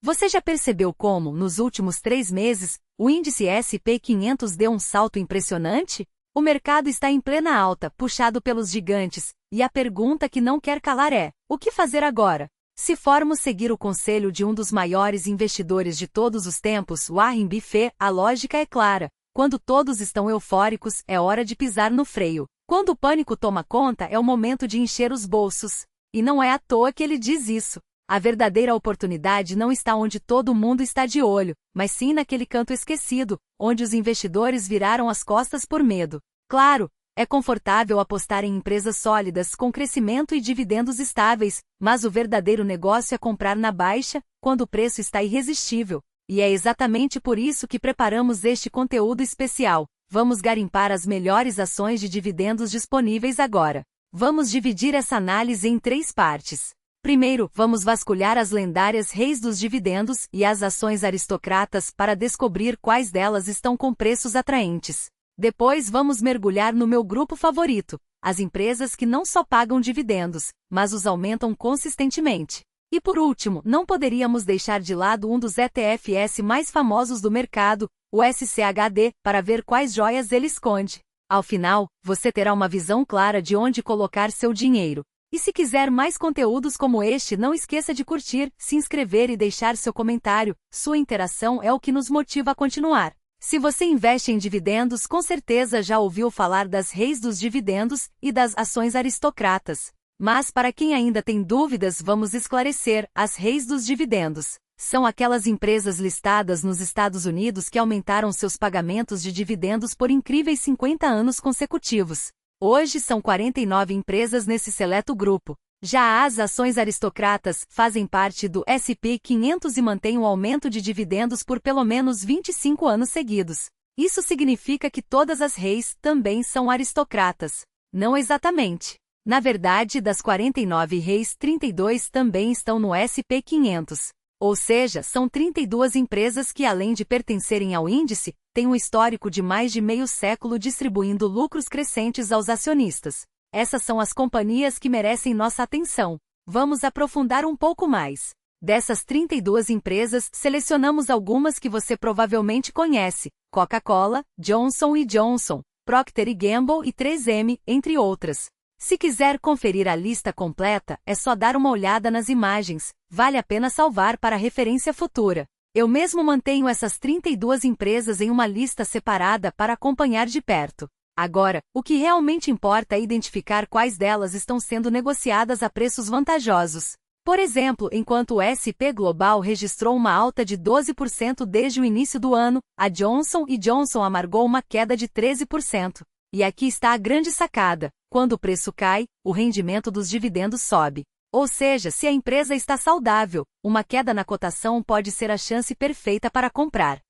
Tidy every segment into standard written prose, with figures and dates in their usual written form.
Você já percebeu como, nos últimos 3 meses, o índice SP500 deu um salto impressionante? O mercado está em plena alta, puxado pelos gigantes, e a pergunta que não quer calar é: o que fazer agora? Se formos seguir o conselho de um dos maiores investidores de todos os tempos, Warren Buffett, a lógica é clara. Quando todos estão eufóricos, é hora de pisar no freio. Quando o pânico toma conta, é o momento de encher os bolsos. E não é à toa que ele diz isso. A verdadeira oportunidade não está onde todo mundo está de olho, mas sim naquele canto esquecido, onde os investidores viraram as costas por medo. Claro, é confortável apostar em empresas sólidas com crescimento e dividendos estáveis, mas o verdadeiro negócio é comprar na baixa, quando o preço está irresistível. E é exatamente por isso que preparamos este conteúdo especial. Vamos garimpar as melhores ações de dividendos disponíveis agora. Vamos dividir essa análise em 3 partes. Primeiro, vamos vasculhar as lendárias reis dos dividendos e as ações aristocratas para descobrir quais delas estão com preços atraentes. Depois vamos mergulhar no meu grupo favorito, as empresas que não só pagam dividendos, mas os aumentam consistentemente. E por último, não poderíamos deixar de lado um dos ETFs mais famosos do mercado, o SCHD, para ver quais joias ele esconde. Ao final, você terá uma visão clara de onde colocar seu dinheiro. E se quiser mais conteúdos como este, não esqueça de curtir, se inscrever e deixar seu comentário. Sua interação é o que nos motiva a continuar. Se você investe em dividendos, com certeza já ouviu falar das reis dos dividendos e das ações aristocratas. Mas para quem ainda tem dúvidas, vamos esclarecer: as reis dos dividendos são aquelas empresas listadas nos Estados Unidos que aumentaram seus pagamentos de dividendos por incríveis 50 anos consecutivos. Hoje são 49 empresas nesse seleto grupo. Já as ações aristocratas fazem parte do SP500 e mantêm um aumento de dividendos por pelo menos 25 anos seguidos. Isso significa que todas as reis também são aristocratas. Não exatamente. Na verdade, das 49 reis, 32 também estão no SP500. Ou seja, são 32 empresas que, além de pertencerem ao índice, têm um histórico de mais de meio século distribuindo lucros crescentes aos acionistas. Essas são as companhias que merecem nossa atenção. Vamos aprofundar um pouco mais. Dessas 32 empresas, selecionamos algumas que você provavelmente conhece: Coca-Cola, Johnson & Johnson, Procter & Gamble e 3M, entre outras. Se quiser conferir a lista completa, é só dar uma olhada nas imagens. Vale a pena salvar para referência futura. Eu mesmo mantenho essas 32 empresas em uma lista separada para acompanhar de perto. Agora, o que realmente importa é identificar quais delas estão sendo negociadas a preços vantajosos. Por exemplo, enquanto o SP Global registrou uma alta de 12% desde o início do ano, a Johnson & Johnson amargou uma queda de 13%. E aqui está a grande sacada: quando o preço cai, o rendimento dos dividendos sobe. Ou seja, se a empresa está saudável, uma queda na cotação pode ser a chance perfeita para comprar.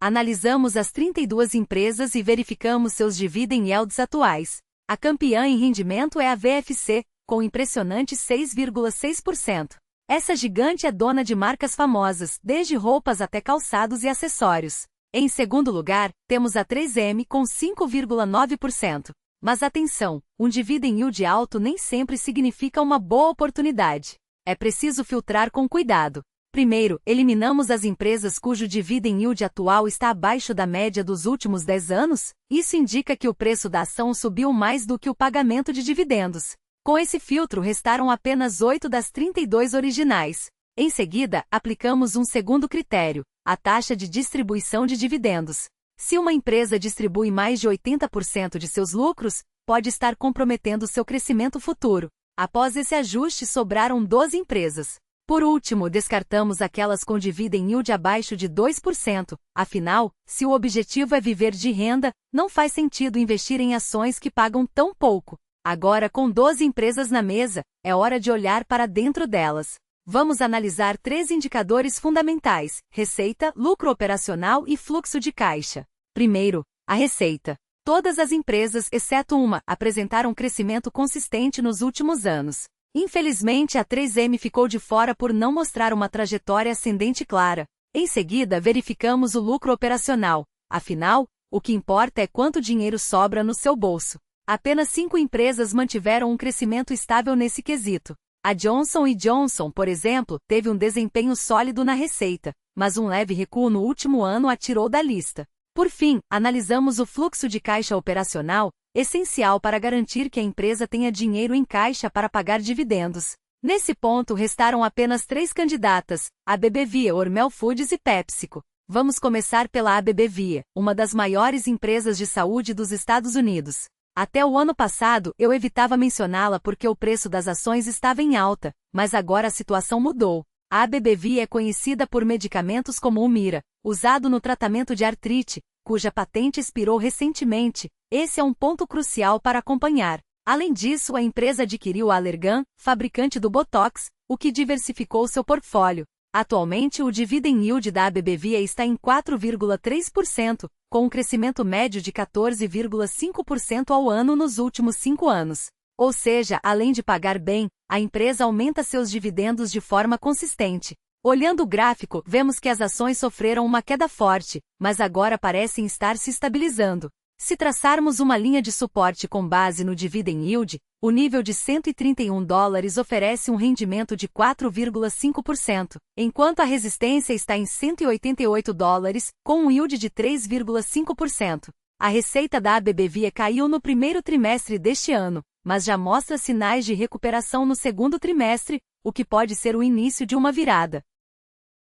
Analisamos as 32 empresas e verificamos seus dividend yields atuais. A campeã em rendimento é a VFC, com impressionante 6,6%. Essa gigante é dona de marcas famosas, desde roupas até calçados e acessórios. Em segundo lugar, temos a 3M com 5,9%. Mas atenção, um dividend yield alto nem sempre significa uma boa oportunidade. É preciso filtrar com cuidado. Primeiro, eliminamos as empresas cujo dividend yield atual está abaixo da média dos últimos 10 anos. Isso indica que o preço da ação subiu mais do que o pagamento de dividendos. Com esse filtro, restaram apenas 8 das 32 originais. Em seguida, aplicamos um segundo critério: a taxa de distribuição de dividendos. Se uma empresa distribui mais de 80% de seus lucros, pode estar comprometendo seu crescimento futuro. Após esse ajuste, sobraram 12 empresas. Por último, descartamos aquelas com dividend yield abaixo de 2%. Afinal, se o objetivo é viver de renda, não faz sentido investir em ações que pagam tão pouco. Agora, com 12 empresas na mesa, é hora de olhar para dentro delas. Vamos analisar 3 indicadores fundamentais: receita, lucro operacional e fluxo de caixa. Primeiro, a receita. Todas as empresas, exceto uma, apresentaram crescimento consistente nos últimos anos. Infelizmente, a 3M ficou de fora por não mostrar uma trajetória ascendente clara. Em seguida, verificamos o lucro operacional. Afinal, o que importa é quanto dinheiro sobra no seu bolso. Apenas 5 empresas mantiveram um crescimento estável nesse quesito. A Johnson & Johnson, por exemplo, teve um desempenho sólido na receita, mas um leve recuo no último ano a tirou da lista. Por fim, analisamos o fluxo de caixa operacional, essencial para garantir que a empresa tenha dinheiro em caixa para pagar dividendos. Nesse ponto restaram apenas 3 candidatas, a BBVA, Hormel Foods e PepsiCo. Vamos começar pela ABBVia, uma das maiores empresas de saúde dos Estados Unidos. Até o ano passado, eu evitava mencioná-la porque o preço das ações estava em alta, mas agora a situação mudou. A ABBVia é conhecida por medicamentos como o Humira, usado no tratamento de artrite, cuja patente expirou recentemente. Esse é um ponto crucial para acompanhar. Além disso, a empresa adquiriu a Allergan, fabricante do Botox, o que diversificou seu portfólio. Atualmente, o dividend yield da ABBVia está em 4,3%, com um crescimento médio de 14,5% ao ano nos últimos 5 anos. Ou seja, além de pagar bem, a empresa aumenta seus dividendos de forma consistente. Olhando o gráfico, vemos que as ações sofreram uma queda forte, mas agora parecem estar se estabilizando. Se traçarmos uma linha de suporte com base no dividend yield, o nível de $131 oferece um rendimento de 4,5%, enquanto a resistência está em $188, com um yield de 3,5%. A receita da ABBVia caiu no primeiro trimestre deste ano, mas já mostra sinais de recuperação no segundo trimestre, o que pode ser o início de uma virada.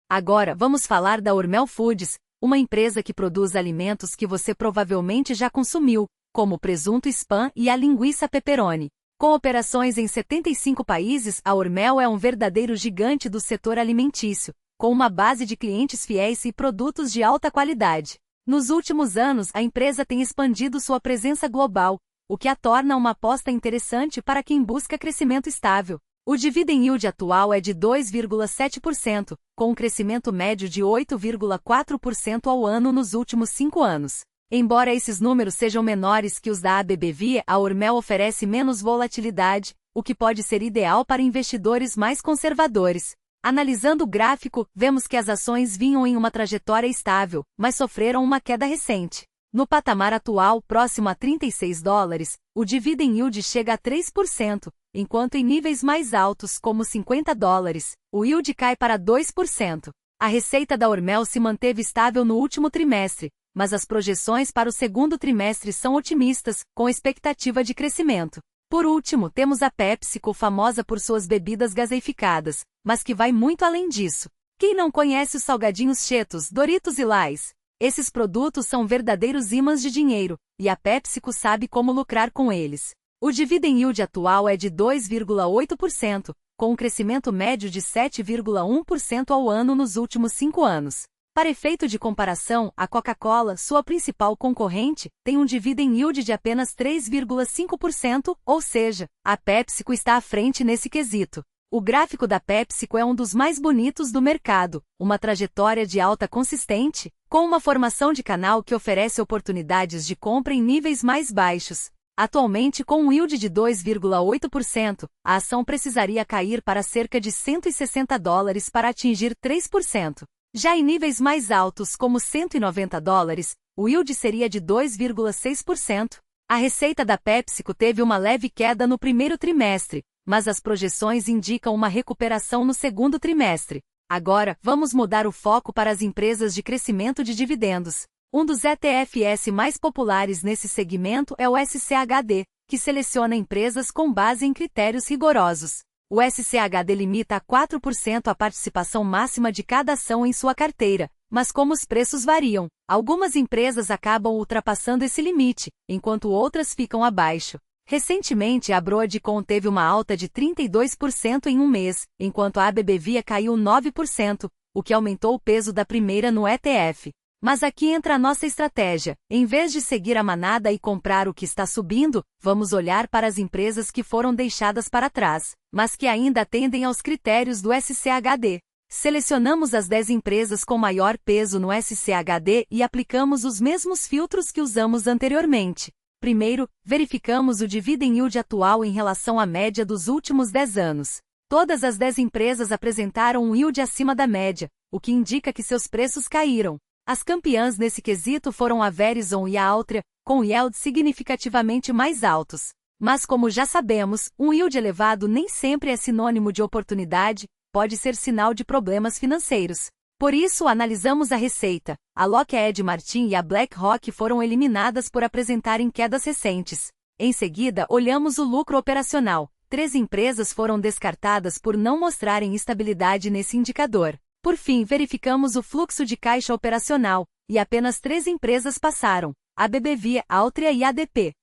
Agora vamos falar da Hormel Foods, uma empresa que produz alimentos que você provavelmente já consumiu, como o presunto Spam e a linguiça pepperoni. Com operações em 75 países, a Hormel é um verdadeiro gigante do setor alimentício, com uma base de clientes fiéis e produtos de alta qualidade. Nos últimos anos, a empresa tem expandido sua presença global, o que a torna uma aposta interessante para quem busca crescimento estável. O dividend yield atual é de 2,7%, com um crescimento médio de 8,4% ao ano nos últimos 5 anos. Embora esses números sejam menores que os da ABBVia, a Hormel oferece menos volatilidade, o que pode ser ideal para investidores mais conservadores. Analisando o gráfico, vemos que as ações vinham em uma trajetória estável, mas sofreram uma queda recente. No patamar atual, próximo a $36, o dividend yield chega a 3%, enquanto em níveis mais altos, como $50, o yield cai para 2%. A receita da Hormel se manteve estável no último trimestre, mas as projeções para o segundo trimestre são otimistas, com expectativa de crescimento. Por último, temos a PepsiCo, famosa por suas bebidas gaseificadas, mas que vai muito além disso. Quem não conhece os salgadinhos Cheetos, Doritos e Lays? Esses produtos são verdadeiros ímãs de dinheiro, e a PepsiCo sabe como lucrar com eles. O dividend yield atual é de 2,8%, com um crescimento médio de 7,1% ao ano nos últimos 5 anos. Para efeito de comparação, a Coca-Cola, sua principal concorrente, tem um dividend yield de apenas 3,5%, ou seja, a PepsiCo está à frente nesse quesito. O gráfico da PepsiCo é um dos mais bonitos do mercado, uma trajetória de alta consistente, com uma formação de canal que oferece oportunidades de compra em níveis mais baixos. Atualmente, com um yield de 2,8%, a ação precisaria cair para cerca de $160 para atingir 3%. Já em níveis mais altos, como $190, o yield seria de 2,6%. A receita da PepsiCo teve uma leve queda no primeiro trimestre, mas as projeções indicam uma recuperação no segundo trimestre. Agora, vamos mudar o foco para as empresas de crescimento de dividendos. Um dos ETFs mais populares nesse segmento é o SCHD, que seleciona empresas com base em critérios rigorosos. O SCHD limita a 4% a participação máxima de cada ação em sua carteira, mas como os preços variam, algumas empresas acabam ultrapassando esse limite, enquanto outras ficam abaixo. Recentemente, a Broadcom teve uma alta de 32% em um mês, enquanto a ABBVia caiu 9%, o que aumentou o peso da primeira no ETF. Mas aqui entra a nossa estratégia. Em vez de seguir a manada e comprar o que está subindo, vamos olhar para as empresas que foram deixadas para trás, mas que ainda atendem aos critérios do SCHD. Selecionamos as 10 empresas com maior peso no SCHD e aplicamos os mesmos filtros que usamos anteriormente. Primeiro, verificamos o dividend yield atual em relação à média dos últimos 10 anos. Todas as 10 empresas apresentaram um yield acima da média, o que indica que seus preços caíram. As campeãs nesse quesito foram a Verizon e a Altria, com yields significativamente mais altos. Mas como já sabemos, um yield elevado nem sempre é sinônimo de oportunidade, pode ser sinal de problemas financeiros. Por isso, analisamos a receita. A Lockheed Martin e a BlackRock foram eliminadas por apresentarem quedas recentes. Em seguida, olhamos o lucro operacional. 3 empresas foram descartadas por não mostrarem estabilidade nesse indicador. Por fim, verificamos o fluxo de caixa operacional, e apenas 3 empresas passaram: a BBVA, Altria e ADP.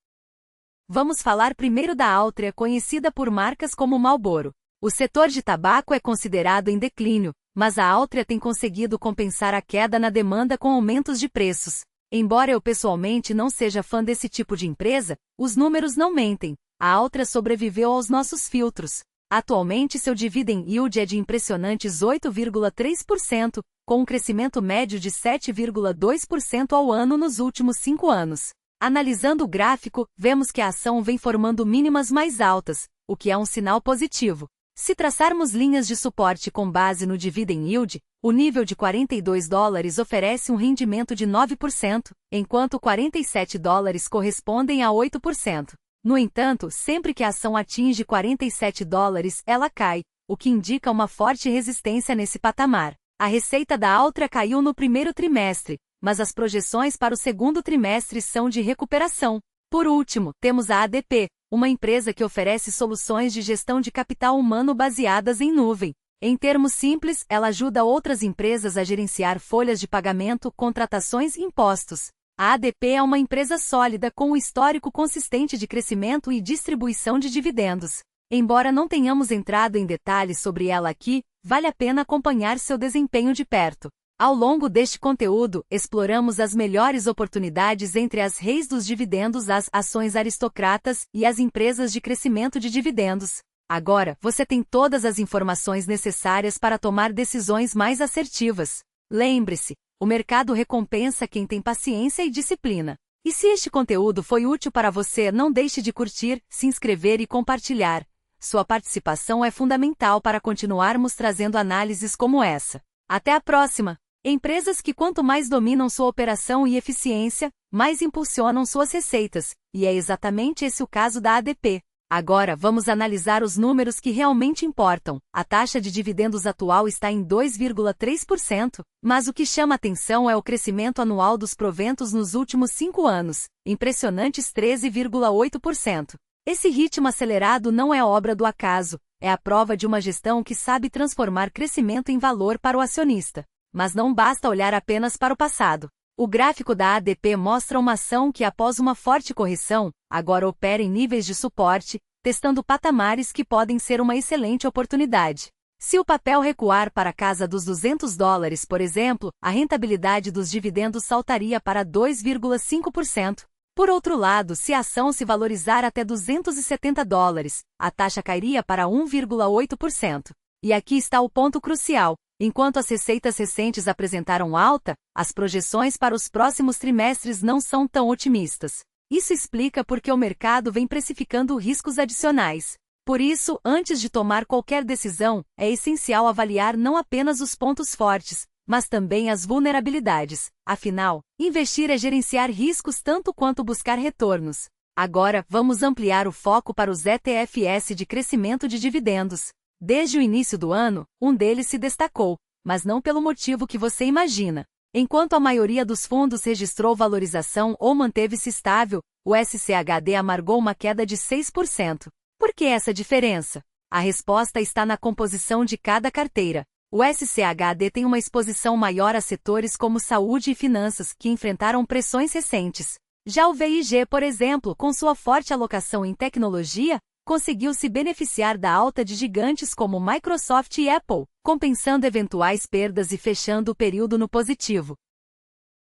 Vamos falar primeiro da Altria, conhecida por marcas como Marlboro. O setor de tabaco é considerado em declínio, mas a Altria tem conseguido compensar a queda na demanda com aumentos de preços. Embora eu pessoalmente não seja fã desse tipo de empresa, os números não mentem. A Altria sobreviveu aos nossos filtros. Atualmente seu dividend yield é de impressionantes 8,3%, com um crescimento médio de 7,2% ao ano nos últimos 5 anos. Analisando o gráfico, vemos que a ação vem formando mínimas mais altas, o que é um sinal positivo. Se traçarmos linhas de suporte com base no dividend yield, o nível de $42 oferece um rendimento de 9%, enquanto $47 correspondem a 8%. No entanto, sempre que a ação atinge $47, ela cai, o que indica uma forte resistência nesse patamar. A receita da Altria caiu no primeiro trimestre, mas as projeções para o segundo trimestre são de recuperação. Por último, temos a ADP, uma empresa que oferece soluções de gestão de capital humano baseadas em nuvem. Em termos simples, ela ajuda outras empresas a gerenciar folhas de pagamento, contratações e impostos. A ADP é uma empresa sólida com um histórico consistente de crescimento e distribuição de dividendos. Embora não tenhamos entrado em detalhes sobre ela aqui, vale a pena acompanhar seu desempenho de perto. Ao longo deste conteúdo, exploramos as melhores oportunidades entre as reis dos dividendos, as ações aristocratas e as empresas de crescimento de dividendos. Agora, você tem todas as informações necessárias para tomar decisões mais assertivas. Lembre-se, o mercado recompensa quem tem paciência e disciplina. E se este conteúdo foi útil para você, não deixe de curtir, se inscrever e compartilhar. Sua participação é fundamental para continuarmos trazendo análises como essa. Até a próxima! Empresas que quanto mais dominam sua operação e eficiência, mais impulsionam suas receitas, e é exatamente esse o caso da ADP. Agora vamos analisar os números que realmente importam. A taxa de dividendos atual está em 2,3%, mas o que chama atenção é o crescimento anual dos proventos nos últimos 5 anos, impressionantes 13,8%. Esse ritmo acelerado não é obra do acaso, é a prova de uma gestão que sabe transformar crescimento em valor para o acionista. Mas não basta olhar apenas para o passado. O gráfico da ADP mostra uma ação que, após uma forte correção, agora opera em níveis de suporte, testando patamares que podem ser uma excelente oportunidade. Se o papel recuar para a casa dos $200, por exemplo, a rentabilidade dos dividendos saltaria para 2,5%. Por outro lado, se a ação se valorizar até $270, a taxa cairia para 1,8%. E aqui está o ponto crucial. Enquanto as receitas recentes apresentaram alta, as projeções para os próximos trimestres não são tão otimistas. Isso explica por que o mercado vem precificando riscos adicionais. Por isso, antes de tomar qualquer decisão, é essencial avaliar não apenas os pontos fortes, mas também as vulnerabilidades. Afinal, investir é gerenciar riscos tanto quanto buscar retornos. Agora, vamos ampliar o foco para os ETFs de crescimento de dividendos. Desde o início do ano, um deles se destacou, mas não pelo motivo que você imagina. Enquanto a maioria dos fundos registrou valorização ou manteve-se estável, o SCHD amargou uma queda de 6%. Por que essa diferença? A resposta está na composição de cada carteira. O SCHD tem uma exposição maior a setores como saúde e finanças, que enfrentaram pressões recentes. Já o VIG, por exemplo, com sua forte alocação em tecnologia, conseguiu se beneficiar da alta de gigantes como Microsoft e Apple, compensando eventuais perdas e fechando o período no positivo.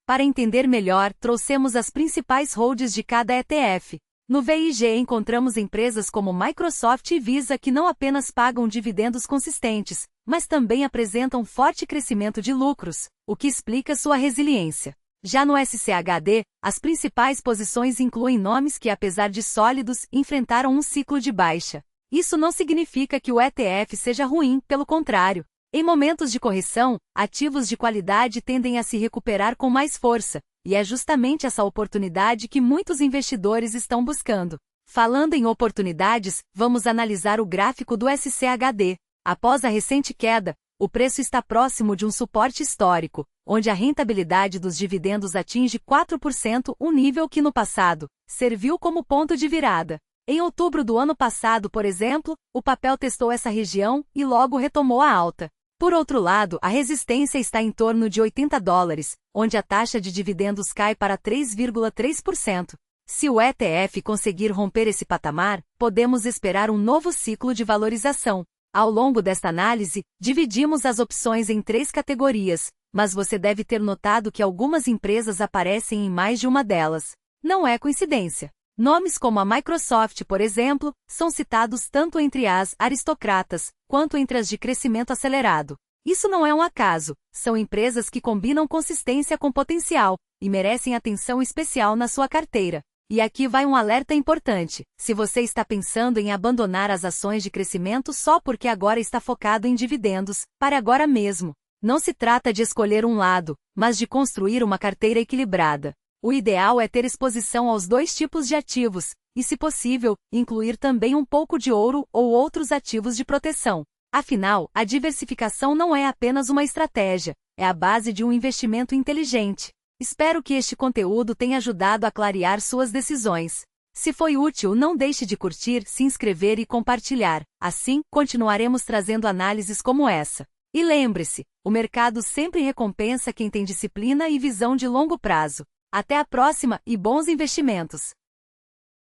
Para entender melhor, trouxemos as principais holdings de cada ETF. No VIG encontramos empresas como Microsoft e Visa que não apenas pagam dividendos consistentes, mas também apresentam forte crescimento de lucros, o que explica sua resiliência. Já no SCHD, as principais posições incluem nomes que, apesar de sólidos, enfrentaram um ciclo de baixa. Isso não significa que o ETF seja ruim, pelo contrário. Em momentos de correção, ativos de qualidade tendem a se recuperar com mais força, e é justamente essa oportunidade que muitos investidores estão buscando. Falando em oportunidades, vamos analisar o gráfico do SCHD. Após a recente queda, o preço está próximo de um suporte histórico, onde a rentabilidade dos dividendos atinge 4%, um nível que no passado serviu como ponto de virada. Em outubro do ano passado, por exemplo, o papel testou essa região e logo retomou a alta. Por outro lado, a resistência está em torno de $80, onde a taxa de dividendos cai para 3,3%. Se o ETF conseguir romper esse patamar, podemos esperar um novo ciclo de valorização. Ao longo desta análise, dividimos as opções em 3 categorias, mas você deve ter notado que algumas empresas aparecem em mais de uma delas. Não é coincidência. Nomes como a Microsoft, por exemplo, são citados tanto entre as aristocratas, quanto entre as de crescimento acelerado. Isso não é um acaso, são empresas que combinam consistência com potencial, e merecem atenção especial na sua carteira. E aqui vai um alerta importante: se você está pensando em abandonar as ações de crescimento só porque agora está focado em dividendos, pare agora mesmo. Não se trata de escolher um lado, mas de construir uma carteira equilibrada. O ideal é ter exposição aos 2 tipos de ativos, e, se possível, incluir também um pouco de ouro ou outros ativos de proteção. Afinal, a diversificação não é apenas uma estratégia, é a base de um investimento inteligente. Espero que este conteúdo tenha ajudado a clarear suas decisões. Se foi útil, não deixe de curtir, se inscrever e compartilhar. Assim, continuaremos trazendo análises como essa. E lembre-se, o mercado sempre recompensa quem tem disciplina e visão de longo prazo. Até a próxima e bons investimentos!